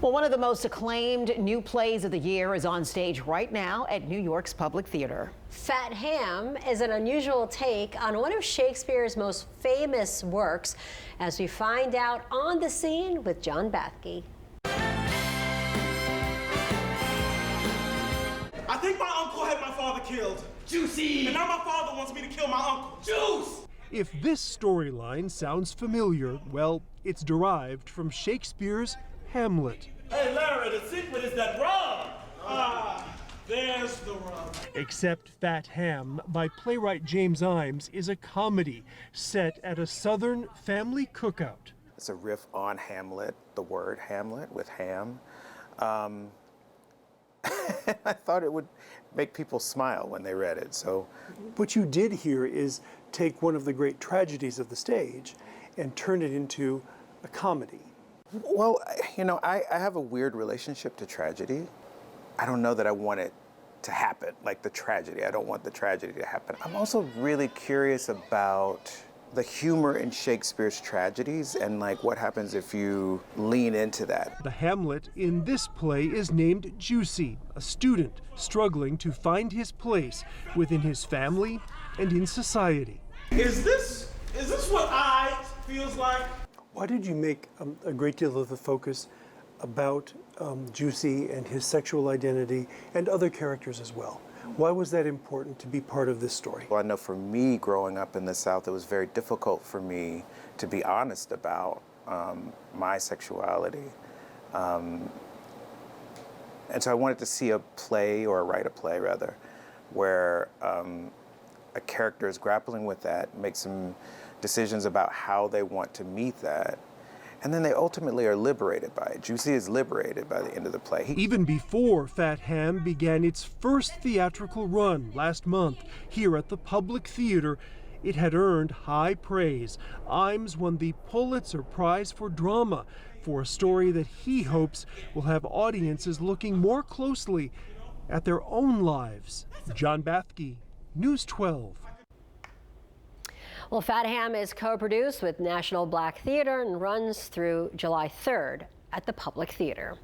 Well, one of the most acclaimed new plays of the year is on stage right now at New York's Public Theater. Fat Ham is an unusual take on one of Shakespeare's most famous works, as we find out on the scene with John Bathke. I think my uncle had my father killed. Juicy! And now my father wants me to kill my uncle. Juice! If this storyline sounds familiar, well, it's derived from Shakespeare's Hamlet. Hey Larry, the secret is that rum. There's the rum. Except Fat Ham by playwright James Ijames is a comedy set at a Southern family cookout. It's a riff on Hamlet, the word Hamlet with ham. I thought it would make people smile when they read it. So, what you did here is take one of the great tragedies of the stage and turn it into a comedy. well, you know, I have a weird relationship to tragedy. I don't know that I want it to happen, like the tragedy. I don't want the tragedy to happen. I'm also really curious about the humor in Shakespeare's tragedies and like what happens if you lean into that. The Hamlet in this play is named Juicy, a student struggling to find his place within his family and in society. Is this what I feels like? Why did you make a great deal of the focus about Juicy and his sexual identity and other characters as well? Why was that important to be part of this story? Well, I know for me growing up in the South, it was very difficult for me to be honest about my sexuality. And so I wanted to see a play, or write a play rather, where a character is grappling with that, makes some decisions about how they want to meet that, and then they ultimately are liberated by it. Juicy is liberated by the end of the play. Even before Fat Ham began its first theatrical run last month here at the Public Theater, it had earned high praise. Ijames won the Pulitzer Prize for Drama for a story that he hopes will have audiences looking more closely at their own lives. John Bathke, News 12. Well, Fat Ham is co-produced with National Black Theater and runs through July 3rd at the Public Theater.